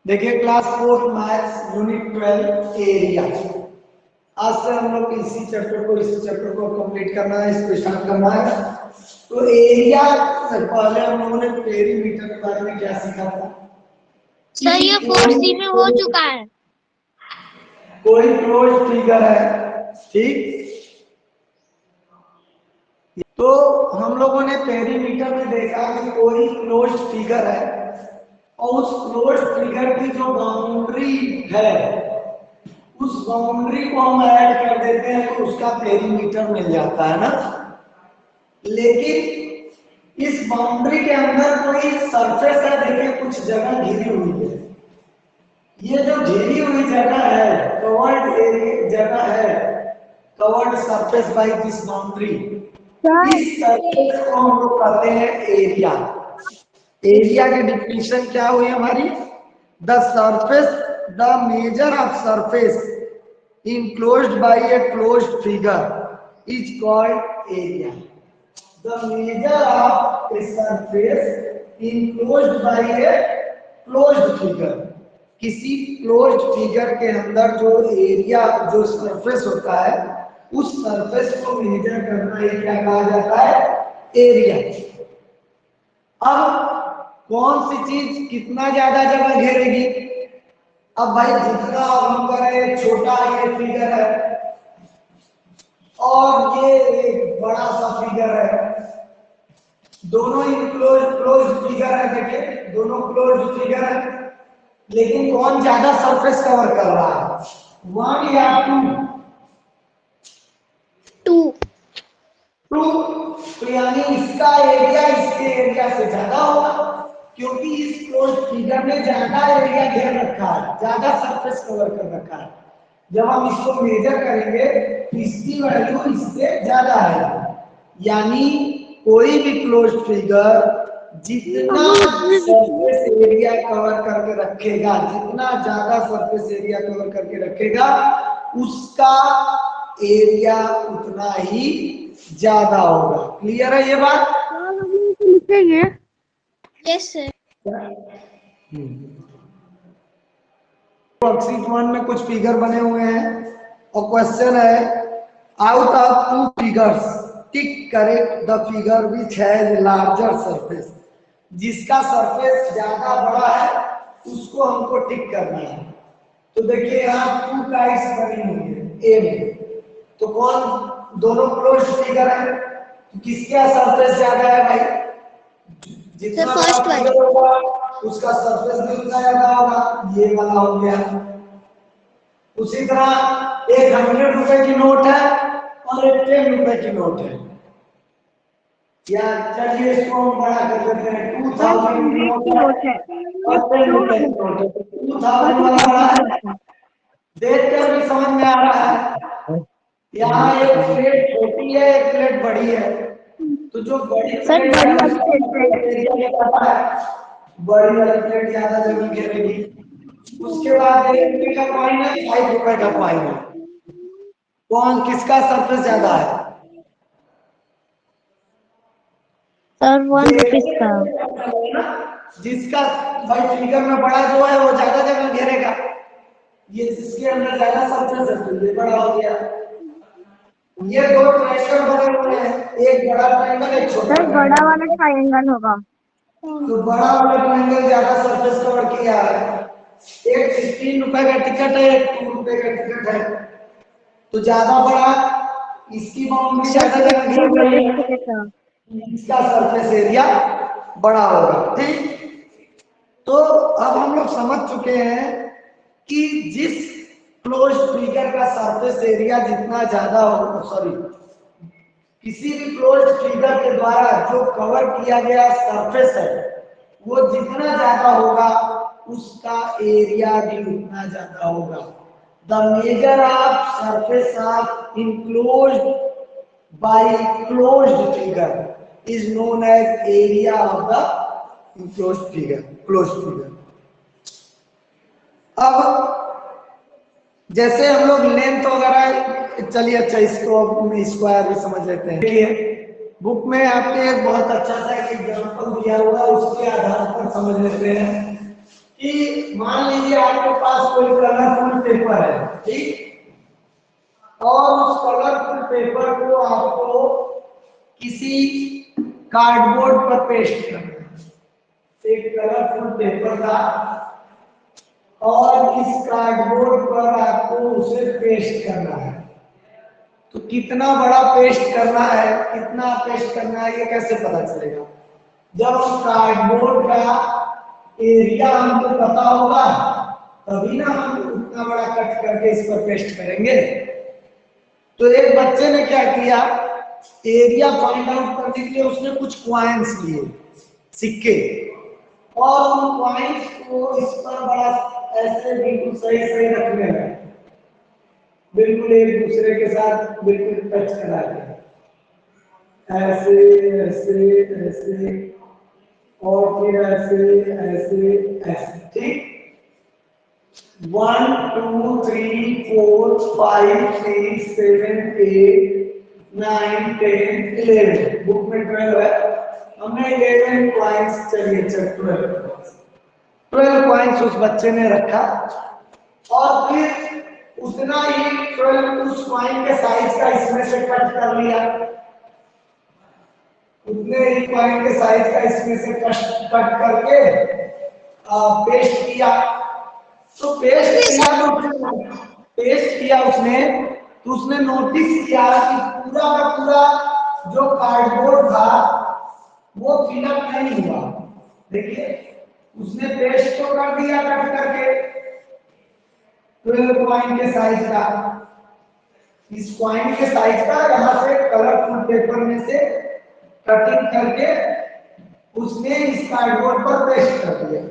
देखिए class 4 maths unit 12 area. आज से हम लोग इसी चैप्टर को कंप्लीट करना है, इसको स्टार्ट करना है। तो एरिया से पहले हम लोगों ने पेरीमीटर के बारे में क्या सीखा था? सर ये 4C में हो चुका है। कोई क्लोज फिगर है, ठीक। तो हम लोगों ने पेरीमीटर में देखा कि कोई क्लोज फिगर है और उस क्लोज फिगर की जो बाउंड्री है उस बाउंड्री को हम ऐड कर देते हैं तो उसका पेरीमीटर मिल जाता है ना। लेकिन इस बाउंड्री के अंदर कोई सरफेस है, देखिए कुछ जगह घिरी हुई है। ये जो घिरी हुई जगह है, कवर्ड एरिया जगह है, curved surface by this boundary, इस सरफेस को हम लोग कहते हैं एरिया। एरिया की डिफिनेशन क्या हुई हमारी? The surface, the measure of surface enclosed by a closed figure is called area. The measure of a surface enclosed by a closed figure. किसी closed figure के अंदर जो एरिया, जो सरफेस होता है, उस सरफेस को मेजर करना ये क्या कहा जाता है? एरिया। अब कौन सी चीज कितना ज्यादा जगह घेरेगी? अब भाई जितना हम करें, छोटा ये फिगर है और ये एक बड़ा सा फिगर है, दोनों ही क्लोज फिगर है। देखिए दोनों क्लोज फिगर है, लेकिन कौन ज्यादा सरफेस कवर कर रहा है? 1 या 2? 2। तो यानी इसका एरिया इसके एरिया से ज्यादा होगा, क्योंकि इस क्लोज फिगर में ज्यादा एरिया घेर रखा है, ज्यादा सरफेस कवर कर रखा है। जब हम इसको मेजर करेंगे तो इसकी वैल्यू इससे ज्यादा है। यानी कोई भी क्लोज फिगर जितना सरफेस एरिया कवर करके रखेगा, जितना ज्यादा सरफेस एरिया कवर करके रखेगा, उसका एरिया उतना ही ज्यादा होगा। क्लियर है ये बात? लिखेंगे। Yes sir. वर्कशीट 1 में कुछ फिगर बने हुए हैं और क्वेश्चन है, out of 2 figures tick correct the figure which has larger surface. जिसका सरफेस ज्यादा बड़ा है उसको हमको टिक करना है। तो देखिए यहाँ 2 टाइप्स बनी हुई है ए में, तो कौन दोनों क्लोज फिगर है, तो किसका सरफेस ज्यादा है भाई? जितना फर्स्ट फिगर होगा उसका सरफेस भी उतना ज्यादा होगा। ये वाला हो गया। उसी तरह एक 100 रुपए की नोट है और एक 10 रुपए की नोट है। या चलिए इसको हम बड़ा कर देते हैं, 2000 की नोट है और 10 रुपए की नोट है। 2000 वाला बड़ा है, देख कर भी समझ में आ रहा है। यहाँ एक प्लेट छोटी है, एक प्लेट बड़ी है, तो जो बड़ी प्लेट है बड़ी वाली प्लेट ज्यादा जगह घेरेगी। उसके बाद 1 रुपए का कॉइन है, 5 रुपए का कॉइन है, कौन किसका सरफेस ज्यादा है? सर 1 रुपीस का। जिसका भाई फिगर में बड़ा जो है वो ज्यादा जगह घेरेगा। ये जिसके अंदर ज्यादा सरफेस है तो ये बड़ा हो गया। ये 2 ट्रायंगल बने हुए हैं, एक बड़ा ट्रायंगल एक छोटा। सर बड़ा वाला ट्रायंगल होगा। तो बड़ा वाला ट्रायंगल ज्यादा सरफेस कवर किया है। एक 15 रुपए का टिकट है, एक 2 रुपए का टिकट है, तो ज्यादा बड़ा इसकी बाउंड्री ज्यादा जगह घेर रही है, इसका सरफेस एरिया बड़ा होगा। ठीक, तो अब हम लोग समझ चुके हैं कि जिस क्लोज फिगर का सरफेस एरिया जितना ज्यादा हो, सॉरी, किसी भी क्लोज फिगर के द्वारा जो कवर किया गया सरफेस है वो जितना ज्यादा होगा उसका एरिया भी उतना ज्यादा होगा। The measure of surface of enclosed bye closed figure is known as area of the enclosed figure, closed figure. अब जैसे हम लोग लेंथ वगैरह, चलिए अच्छा इसको स्क्वायर भी समझ लेते हैं। देखिए बुक में आपके एक बहुत अच्छा सा एग्जांपल दिया हुआ है, उसके आधार पर समझ लेते हैं कि मान लीजिए आपके पास कोई कलरफुल पेपर है, ठीक, और उस कलरफुल पेपर को आपको किसी कार्डबोर्ड पर पेस्ट करना है। एक कलरफुल पेपर था और इस कार्डबोर्ड पर आपको उसे पेस्ट करना है। तो कितना बड़ा पेस्ट करना है, कितना पेस्ट करना है, ये कैसे पता चलेगा? जब हम कार्डबोर्ड का एरिया हमको पता होगा तभी ना हम उतना बड़ा कट करके इस पर पेस्ट करेंगे। तो एक बच्चे ने क्या किया, एरिया फाइंड आउट करने के लिए उसने कुछ कॉइन्स लिए, सिक्के, और उन कॉइन्स को इस पर बड़ा ऐसे बिल्कुल सही सही रखने लगे, बिल्कुल एक दूसरे के साथ बिल्कुल टच करा के, ऐसे ऐसे ऐसे और फिर ऐसे ऐसे ऐसे, ठीक। 1 2 3 4 5 6 7 8 9 10 11 बुक में 12 है, हमने 11 कॉइन्स, चलिए चल 12 कॉइन्स उस बच्चे ने रखा और फिर उतना ही 12 उस कॉइन के साइज का इसमें से कट कर लिया, उतने ही कॉइन के साइज का इसमें से कट करके पेस्ट किया। तो पेस्ट किया उसने, तो उसने नोटिस किया कि पूरा का पूरा जो कार्डबोर्ड था वो फिलअप नहीं हुआ। देखिए उसने पेस्ट तो कर दिया कट करके 12 कॉइन के साइज का, इस कॉइन के साइज का यहाँ से कलरफुल पेपर में से कटिंग करके उसने इस कार्डबोर्ड पर पेस्ट कर दिया।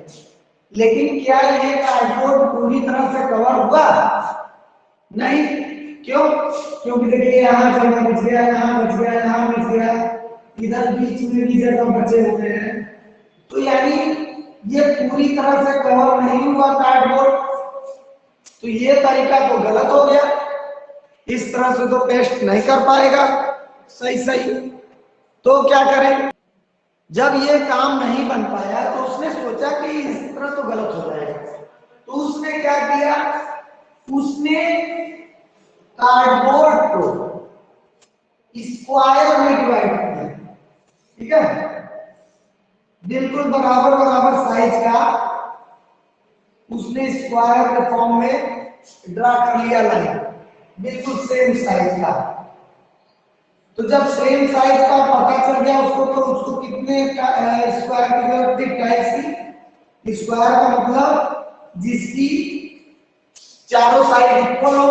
लेकिन क्या ये कार्डबोर्ड पूरी तरह से कवर हुआ? नहीं। क्यों? क्योंकि देखिए यहाँ जगह बच गया, यहाँ बच गया, यहाँ बच गया, इधर बीच में भी जगह बचे हुए हैं। तो यानी ये पूरी तरह से कवर नहीं हुआ कार्डबोर्ड, तो ये तरीका तो गलत हो गया, इस तरह से तो पेस्ट नहीं कर पाएगा सही। तो क्या करें? जब ये काम नहीं बन पाया तो उसने सोचा कि इस तरह तो गलत हो जाएगा, तो उसने क्या किया, उसने कार्डबोर्ड को स्क्वायर में डिवाइड किया, ठीक है, बिल्कुल बराबर बराबर साइज का उसने स्क्वायर के फॉर्म में ड्रा कर लिया लाइन, बिल्कुल सेम साइज का। तो जब सेम साइज का पता चल गया उसको, तो उसको कितने स्क्वायर की जरूरत थी? टाइप्स की। स्क्वायर का मतलब जिसकी चारों साइड इक्वल हो,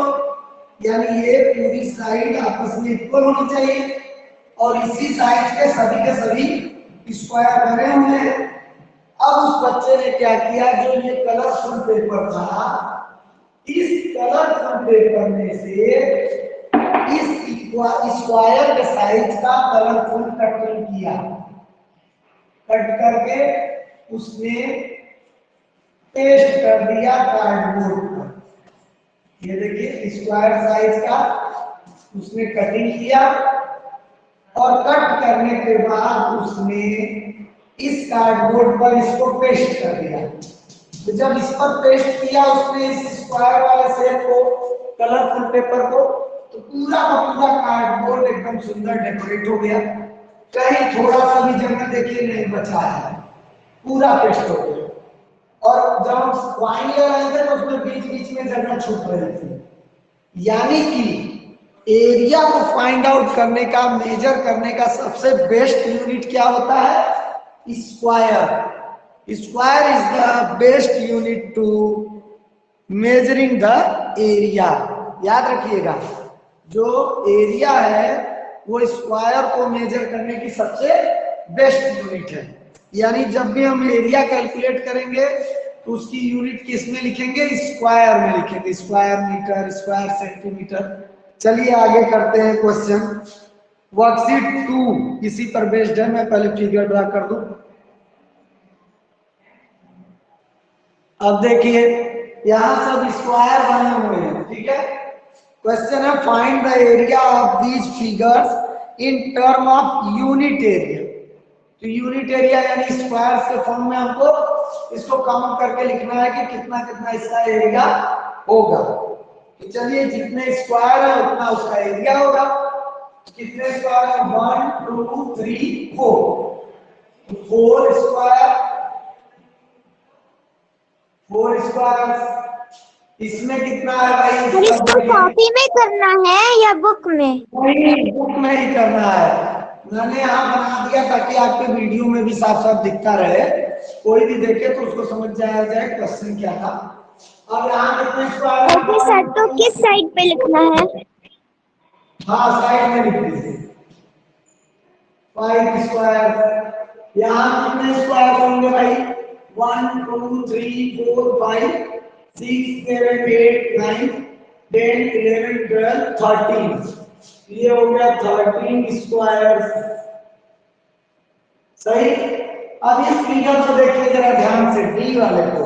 यानी ये पूरी साइड आपस में इक्वल होनी चाहिए और इसी साइज के सभी स्क्वायर बने हुए हैं। अब उस बच्चे ने क्या किया, जो ये कलरफुल पेपर था, इस कलरफुल पेपर में से इस स्क्वायर के साइज का कलरफुल कटिंग किया, कट करके उसने पेस्ट कर दिया कार्डबोर्ड पर। ये देखिए स्क्वायर साइज का उसने कटिंग किया और कट करने के बाद उसने इस कार्डबोर्ड पर इसको पेस्ट कर दिया। तो जब इस पर पेस्ट किया उसने इस स्क्वायर वाले शेप को, कलरफुल पेपर को, तो पूरा का पूरा कार्डबोर्ड एकदम सुंदर डेकोरेट हो गया, कहीं थोड़ा सा भी जगह देखिए नहीं बचा है, पूरा पेस्ट हो गया। और जब हम कॉइन ले रहे थे तो उसमें बीच बीच में जगह छूट रही थी। यानी कि एरिया को फाइंड आउट करने का, मेजर करने का सबसे बेस्ट यूनिट क्या होता है? Square. Square is the best unit to measuring the area. याद रखिएगा, जो एरिया है वो स्क्वायर को मेजर करने की सबसे बेस्ट यूनिट है। यानी जब भी हम एरिया कैलकुलेट करेंगे तो उसकी यूनिट किस में लिखेंगे? स्क्वायर में लिखेंगे, स्क्वायर मीटर, स्क्वायर सेंटीमीटर। चलिए आगे करते हैं क्वेश्चन। वर्कशीट 2 इसी पर बेस्ड है, मैं पहले फिगर ड्रा कर दूं। अब देखिए यहां सब स्क्वायर बने हुए हैं, ठीक है। क्वेश्चन है find the area of these figures in term of unit area. तो यूनिट एरिया यानी स्क्वायर के फॉर्म में हमको इसको काउंट करके लिखना है कि कितना कितना इसका एरिया होगा। तो चलिए जितने स्क्वायर है उतना उसका एरिया होगा। कितने स्क्वायर है? 1 2 3 4। 4 स्क्वायर। इसमें कितना है भाई? और इसको कॉपी में करना है या बुक में? नहीं, बुक में ही करना है। मैंने यहाँ बना दिया ताकि आपके वीडियो में भी साफ साफ दिखता रहे, कोई भी देखे तो उसको समझ जाया जाए क्वेश्चन क्या था। अब यहाँ कितने स्क्वायर? ओके सर, तो किस साइड पे लिखना है? हाँ, साइड में लिख दीजिए 5 स्क्वायर। यहाँ कितने स्क्वायर होंगे भाई? 1 2 3 4 5 6 7 8 9 10 11 12 13। ये हो गया 13 स्क्वायर। सही। अब इस फिगर को देखिए जरा ध्यान से, डी वाले को।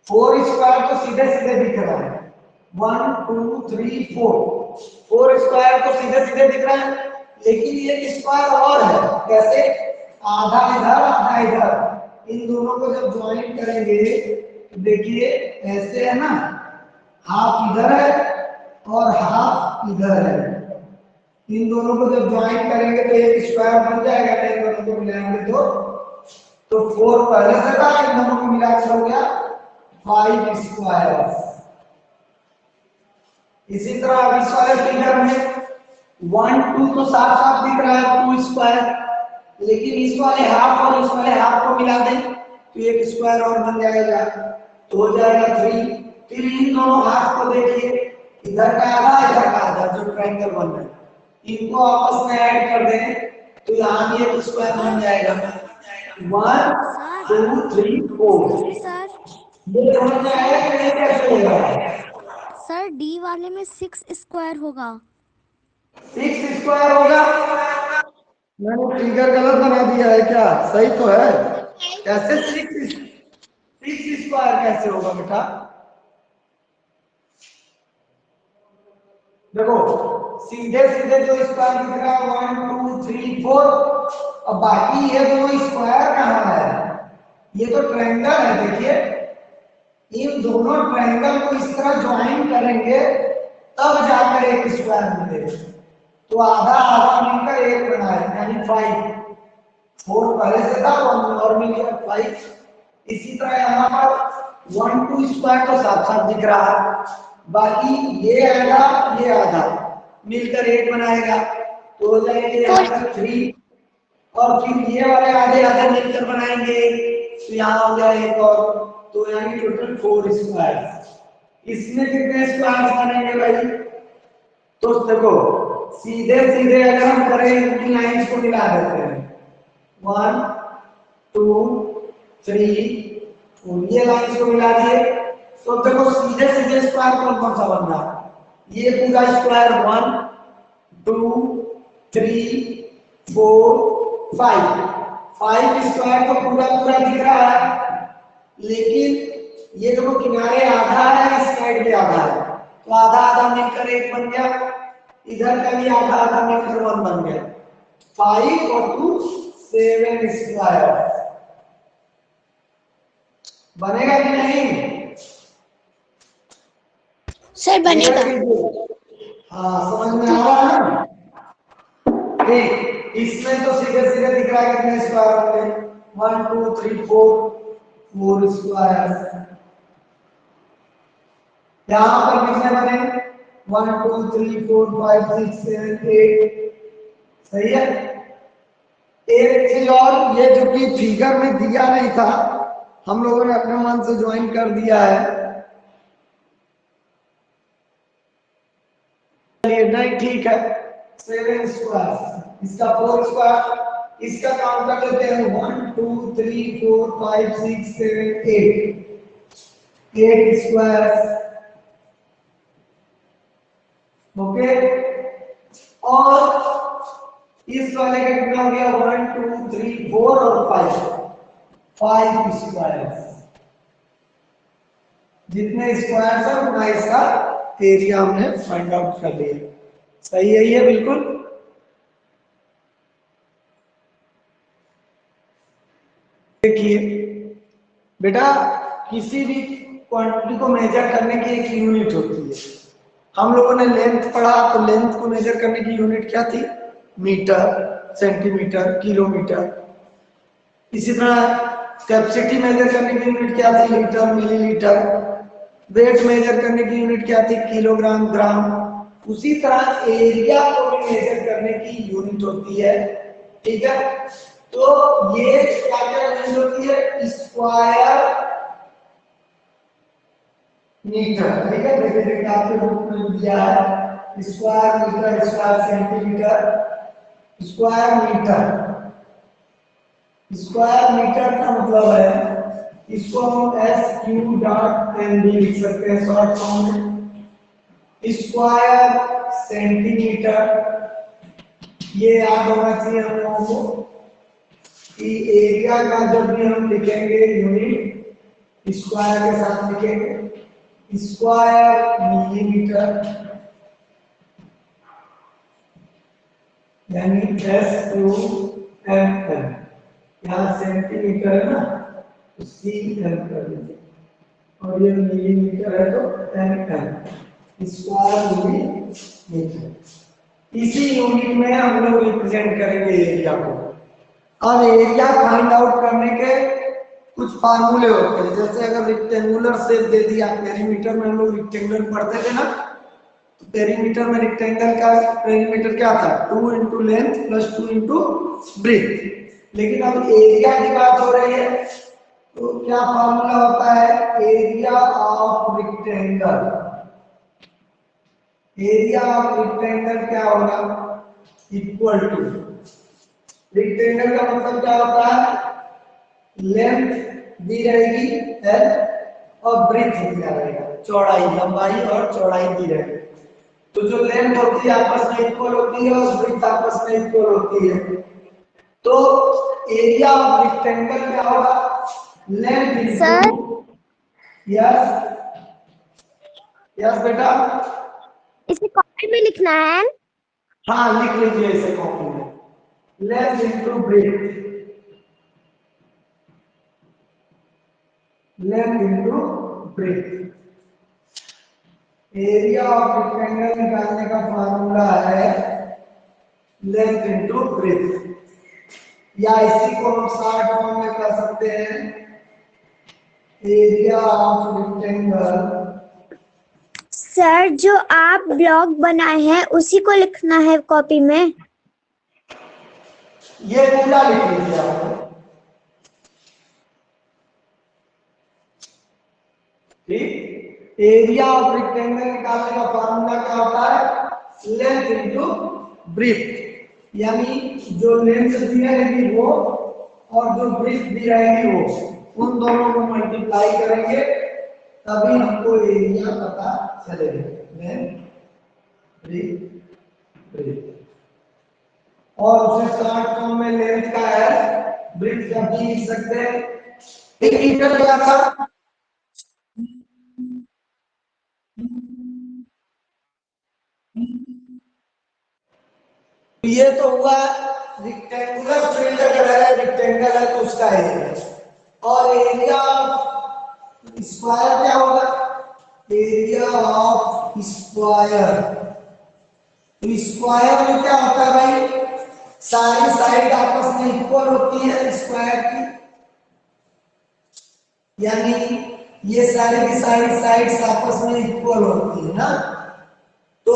4 स्क्वायर तो सीधे सीधे दिख रहा है, 1 2 3 4 स्क्वायर तो सीधे सीधे दिख रहा है, लेकिन एक स्क्वायर और है। कैसे? आधा इधर आधा इधर, इन दोनों को जब ज्वाइन करेंगे तो देखिए ऐसे है ना, हाफ इधर है और हाफ इधर है। इन दोनों को जब ज्वाइन करेंगे तो एक स्क्वायर बन जाएगा। इन दोनों को मिलाएंगे तो 4 पहले से था, इन दोनों को मिला के हो गया 5 स्क्वायर। इसी तरह अब इस वाले फिगर में 1 2 तो साफ साफ दिख रहा है 2 स्क्वायर, लेकिन इस वाले हाफ और इस वाले हाफ को मिला दें तो एक स्क्वायर और बन जाएगा, तो हो जाएगा 3। फिर इन दोनों हाफ को देखिए, इधर का आधा इधर का आधा, जो ट्रायंगल बन रहा है, इनको आपस में ऐड कर दें तो यहाँ भी एक स्क्वायर बन जाएगा। 1 2 3 4। सर ये समझ में आया कि नहीं? कैसे होगा? सर डी वाले में 6 स्क्वायर होगा। 6 स्क्वायर होगा। मैंने फिगर गलत बना दिया है क्या? सही तो है। कैसे 6 स्क्वायर कैसे होगा बेटा? देखो सीधे सीधे जो स्क्वायर दिख रहा है 1 2 3 4, अब बाकी ये दोनों स्क्वायर कहाँ है? ये तो ट्रायंगल है। देखिए इन दोनों ट्रायंगल को इस तरह ज्वाइन करेंगे तब जाकर एक स्क्वायर मिलेगा। तो आधा आधा मिलकर एक बना है, यानी 5। 4 पहले से था, 1 और मिल गया 5। इसी तरह यहाँ पर 1 2 स्क्वायर तो साफ साफ दिख रहा है, बाकी ये आधा मिलकर एक बनाएगा, तो हो जाएंगे यहाँ पर 3। और फिर ये वाले आधे आधे मिलकर बनाएंगे तो यहाँ हो गया एक और, तो यानी टोटल 4 स्क्वायर। इसमें कितने स्क्वायर बनेंगे भाई? तो देखो सीधे सीधे अगर हम करें इनकी लाइंस को मिला देते हैं 1 2 3 4, ये लाइंस को मिला दिए तो देखो सीधे सीधे स्क्वायर कौन कौन सा बन रहा है? ये पूरा स्क्वायर 1 2 3 4 5 स्क्वायर तो पूरा पूरा दिख रहा है, लेकिन ये देखो किनारे आधा है, इस साइड भी आधा है, तो आधा आधा मिलकर एक बन गया, इधर का भी आधा आधा मिलकर 1 बन गया। 5 और 2 7 स्क्वायर बनेगा कि नहीं? सर बनेगा। हाँ, समझ में आ रहा है ना? ठीक, इसमें तो सीधे सीधे दिख रहा है कितने स्क्वायर होंगे? 1 2 3 4 स्क्वायर। यहाँ पर कितने बने? 1 2 3 4 5 6 7 8। सही है। एक चीज और, ये जो कि फिगर में दिया नहीं था, हम लोगों ने अपने मन से ज्वाइन कर दिया है। नहीं, ठीक है। 7 स्क्वायर, इसका 4 स्क्वायर, इसका काउंट कर लेते हैं 1 2 3 4 5 6 7 8 स्क्वायर। ओके, और इस वाले का कितना हो गया? 1 2 3 4 और 5 स्क्वायर। जितने स्क्वायर है उतना इसका एरिया हमने फाइंड आउट कर लिया। सही है ये बिल्कुल। देखिए बेटा किसी भी क्वांटिटी को मेजर करने की एक यूनिट होती है। हम लोगों ने लेंथ पढ़ा, तो लेंथ को मेजर करने की यूनिट क्या थी? Metre, centimetre, kilometre. इसी तरह कैपेसिटी मेजर करने की यूनिट क्या थी? Litre, millilitre. वेट मेजर करने की यूनिट क्या थी? किलोग्राम, ग्राम। उसी तरह एरिया को भी मेजर करने की यूनिट होती है, ठीक है? तो ये क्या क्या यूनिट होती है? स्क्वायर मीटर, ठीक है? देखिए आपके बुक में दिया है square metre, square centimetre, square metre. Square metre का मतलब है, इसको हम एस क्यू डॉट एन भी लिख सकते हैं शॉर्ट फॉर्म में। स्क्वायर सेंटीमीटर, ये याद होना चाहिए हम लोगों को कि एरिया का जब भी हम लिखेंगे यूनिट स्क्वायर के साथ लिखेंगे। स्क्वायर मिलीमीटर यानी एस क्यू एम एल। यहाँ सेंटीमीटर है ना, तो सी एम कर लीजिए, और ये मिलीमीटर है तो एम एम, स्क्वायर मिलीमीटर। इसी यूनिट में हम लोग रिप्रेजेंट करेंगे एरिया को। अब एरिया फाइंड आउट करने के कुछ फार्मूले होते हैं। जैसे अगर रेक्टेंगुलर शेप दे दिया, पेरीमीटर में हम लोग रेक्टेंगुलर पढ़ते थे ना, तो पेरीमीटर में रेक्टेंगल का पेरीमीटर क्या था? 2 into length plus 2 into breadth. लेकिन अब एरिया की बात हो रही है, तो क्या फार्मूला होता है? Area of rectangle. Area of rectangle क्या होगा? इक्वल टू, रेक्टेंगल का मतलब क्या होता है? लेंथ दी रहेगी एल और ब्रेथ दिया रहेगा, चौड़ाई, लंबाई और चौड़ाई दी रहेगी। तो जो लेंथ होती है आपस में इक्वल होती है और ब्रेथ आपस में इक्वल होती है। तो एरिया ऑफ रेक्टेंगल क्या होगा? लेंथ इनटू, यस यस बेटा, इसे कॉपी में लिखना है। हाँ लिख लीजिए इसे कॉपी में। Length into breadth, length into breadth. Area of rectangle निकालने का फार्मूला है लेंथ इनटू ब्रेथ, या इसी को हम शॉर्ट फॉर्म में कर सकते हैं एरिया ऑफ रेक्टेंगल। सर जो आप ब्लॉग बनाए हैं उसी को लिखना है कॉपी में। ये पूरा लिख लीजिए आप, ठीक? एरिया ऑफ रेक्टेंगल निकालने का फार्मूला क्या होता है? लेंथ इनटू ब्रेथ, यानी जो लेंथ दी रहेगी वो और जो ब्रेथ दी रहेगी वो, उन दोनों को मल्टीप्लाई करेंगे तभी हमको एरिया पता चलेगा। लेंथ ब्रेथ ब्रेथ, और उसे शॉर्ट फॉर्म में लेंथ का है ब्रेथ का भी लिख सकते हैं। एक मीटर क्या था? ये तो हुआ रेक्टेंगुलर फील्ड, अगर है रेक्टेंगल है तो उसका एरिया, और एरिया ऑफ स्क्वायर क्या होगा? Area of square. तो स्क्वायर में क्या होता है भाई? सारी साइड आपस में इक्वल होती है स्क्वायर की, यानी ये सारी की सारी साइड्स आपस में इक्वल होती है ना। तो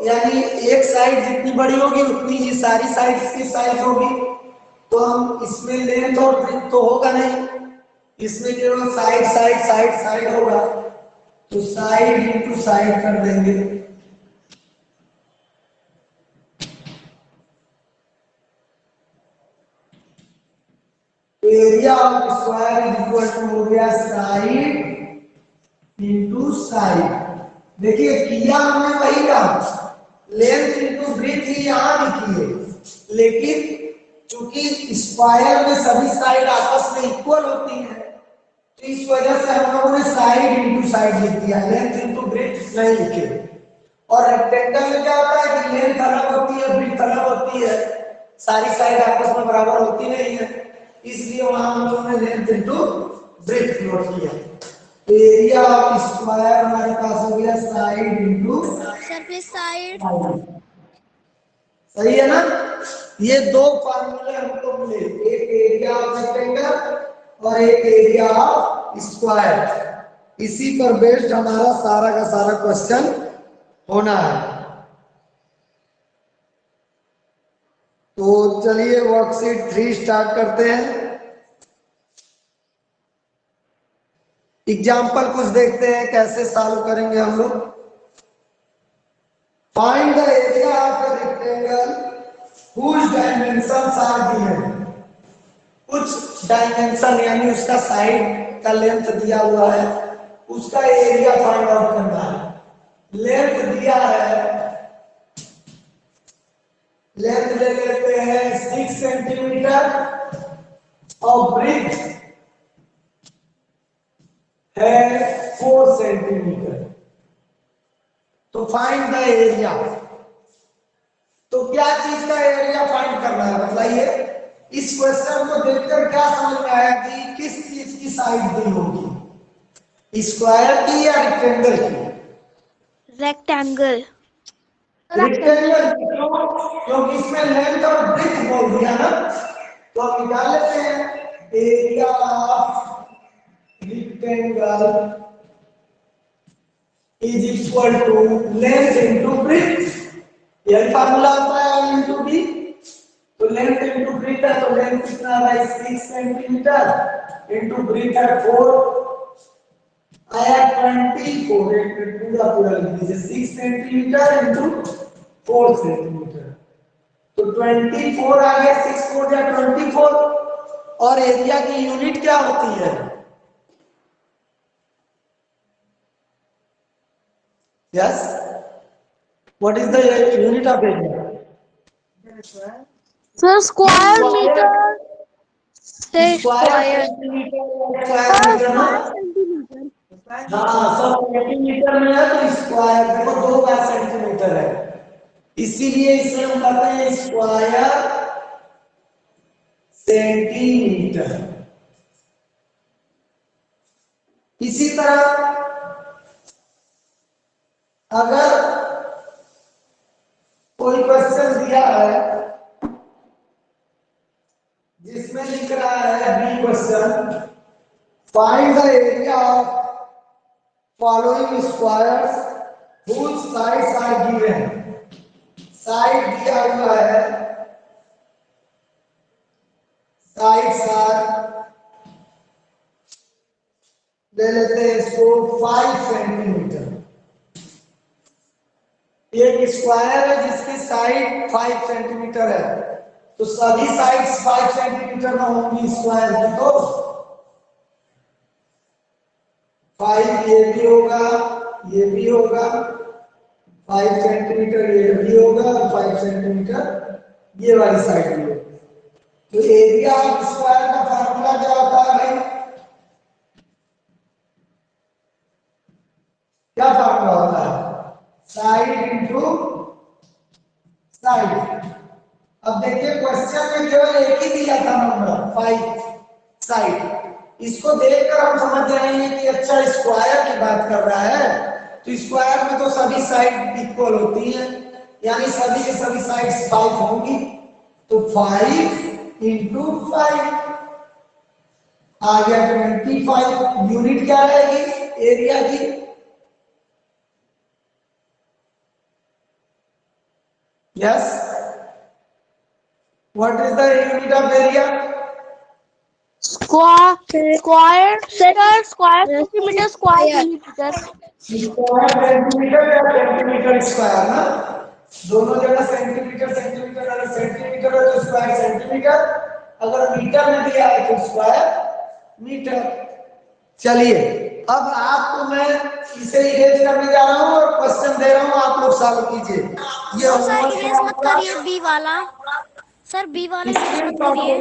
यानी एक साइड जितनी बड़ी होगी उतनी ही सारी साइड्स की साइज होगी। तो हम इसमें लेंथ और ब्रेथ तो होगा नहीं, इसमें केवल साइड साइड साइड साइड होगा, तो साइड इंटू साइड कर देंगे। Area of square is equal to हो गया साइड इंटू साइड। देखिए किया हमने वही काम, लेंथ इंटू ब्रेथ ही यहां लिखी है, लेकिन चूंकि स्क्वायर में सभी साइड आपस में इक्वल होती है, तो इस वजह से हम लोगों ने साइड इंटू साइड लिख दिया, लेंथ इंटू ब्रेथ नहीं लिखे। और रेक्टेंगल में क्या होता है कि लेंथ अलग होती है, ब्रेथ अलग होती है, सारी साइड आपस में बराबर होती नहीं है, इसलिए वहां हम लोगों ने लेंथ इंटू ब्रेथ नोट किया। एरिया ऑफ स्क्वायर हमारे पास हो गया साइड इंटू सरफेस साइड। सही है ना। ये दो फार्मूले हमको मिले, एक एरिया ऑफ रेक्टेंगल और एक एरिया ऑफ स्क्वायर। इसी पर बेस्ड हमारा सारा का सारा क्वेश्चन होना है। तो चलिए वर्कशीट 3 स्टार्ट करते हैं। एग्जाम्पल कुछ देखते हैं कैसे सॉल्व करेंगे हम लोग। Find the area of a rectangle whose dimensions are given। कुछ डायमेंशन यानी उसका साइड का लेंथ दिया हुआ है, उसका एरिया फाइंड आउट करना है। लेंथ दिया है, लेंथ ले लेते हैं 6 सेंटीमीटर और ब्रेथ है 4 सेंटीमीटर। तो फाइंड द एरिया। तो क्या चीज का एरिया फाइंड करना है बताइए। इस क्वेश्चन को देखकर क्या समझ में आया कि किस चीज की साइड दी होगी, स्क्वायर की या रेक्टेंगल की? रेक्टेंगल। रेक्टेंगल क्योंकि इसमें लेंथ और ब्रेथ बोल दिया ना। तो हम निकाल लेते हैं area of rectangle is equal to length into breadth. यही फार्मूला होता है L इंटू बी। तो लेंथ इंटू ब्रेथ है, तो लेंथ कितना है 6 सेंटीमीटर इंटू ब्रेथ है 4 आया 24। एक पूरा पूरा लिख दीजिए 6 सेंटीमीटर इंटू 4 सेंटीमीटर। तो 24 आ गया, 6 4 या 24। और एरिया की यूनिट क्या होती है? Yes, what is the unit of area? Sir square metre से square square. Centimetre square metre ना। सेंटीमीटर। हाँ, सब सेंटीमीटर में है तो स्क्वायर देखो 2 बाय सेंटीमीटर है, इसीलिए इसे हम कहते हैं स्क्वायर सेंटीमीटर। इसी तरह अगर कोई क्वेश्चन दिया है जिसमें लिख रहा है B question, find the area of following squares whose sides are given। Side दिया हुआ है, साइड्स आर ले लेते हैं इसको 5 सेंटीमीटर। एक स्क्वायर है जिसकी साइड 5 सेंटीमीटर है, तो सभी साइड्स 5 सेंटीमीटर में होंगी स्क्वायर की। तो 5 ये भी होगा, ये भी होगा, 5 सेंटीमीटर ये भी होगा, 5 सेंटीमीटर ये वाली साइड भी होगी। तो एरिया ऑफ स्क्वायर का फार्मूला क्या होता है भाई? क्या फार्मूला होता है? Side into side. अब देखिए क्वेश्चन में केवल एक ही दिया था नंबर 5 साइड। इसको देखकर हम समझ जाएंगे कि अच्छा स्क्वायर की बात कर रहा है, तो स्क्वायर में तो सभी साइड इक्वल होती हैं, यानी सभी के सभी साइड्स 5 होंगी। तो 5 इंटू 5 आ गया 25। यूनिट क्या रहेगी एरिया की? Yes, what is the unit of area? Square centimetre square millimetre. Square centimetre या सेंटीमीटर स्क्वायर ना, दोनों जगह सेंटीमीटर सेंटीमीटर। अगर सेंटीमीटर है तो स्क्वायर सेंटीमीटर, अगर मीटर में दिया है तो स्क्वायर मीटर। चलिए अब आपको मैं इसे इरेज करने जा रहा हूँ और क्वेश्चन दे रहा हूँ, आप लोग सॉल्व कीजिए। ये सर इरेज मत करिए बी वाला। सर बी वाला इरेज मत करिए।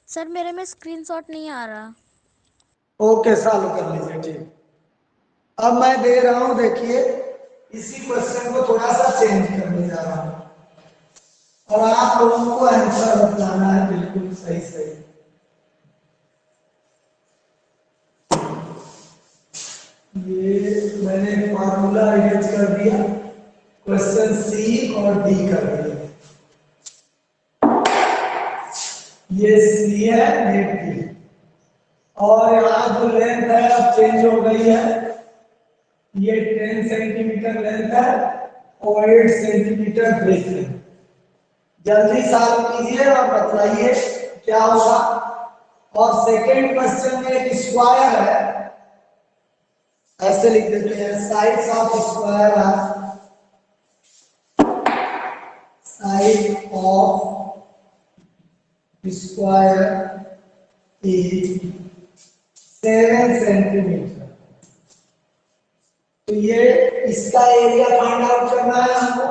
सर मेरे में स्क्रीनशॉट नहीं आ रहा। ओके, सॉल्व कर लीजिए। ठीक, अब मैं दे रहा हूं, देखिए इसी क्वेश्चन को थोड़ा सा चेंज करने जा रहा हूं और आप लोगों को आंसर बताना है बिल्कुल सही सही। ये मैंने फार्मूला यूज कर दिया, क्वेश्चन सी और डी कर दिया। ये सी है, ये डी, और यहाँ जो लेंथ है अब चेंज हो गई है, ये 10 सेंटीमीटर लेंथ है और 8 सेंटीमीटर ब्रेथ है। जल्दी सॉल्व कीजिए और बताइए क्या होगा। और सेकेंड क्वेश्चन में एक स्क्वायर है, ऐसे लिख देते हैं, साइड्स ऑफ स्क्वायर है, side of square is 7 centimetre. तो ये इसका एरिया फाइंड आउट करना है हमको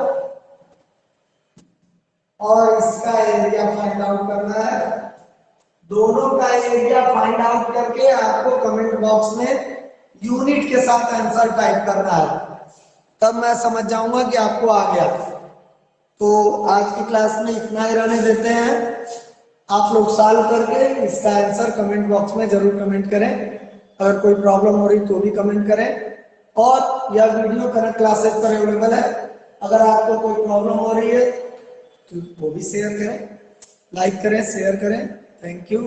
और इसका एरिया फाइंड आउट करना है। दोनों का एरिया फाइंड आउट करके आपको कमेंट बॉक्स में यूनिट के साथ आंसर टाइप करना है, तब मैं समझ जाऊंगा कि आपको आ गया। तो आज की क्लास में इतना ही रहने देते हैं। आप लोग सॉल्व करके इसका आंसर कमेंट बॉक्स में जरूर कमेंट करें। अगर कोई प्रॉब्लम हो रही तो भी कमेंट करें, और यह वीडियो करंट क्लासेस पर अवेलेबल है। अगर आपको कोई प्रॉब्लम हो रही है तो वो भी शेयर करें, लाइक करें, शेयर करें। Thank you.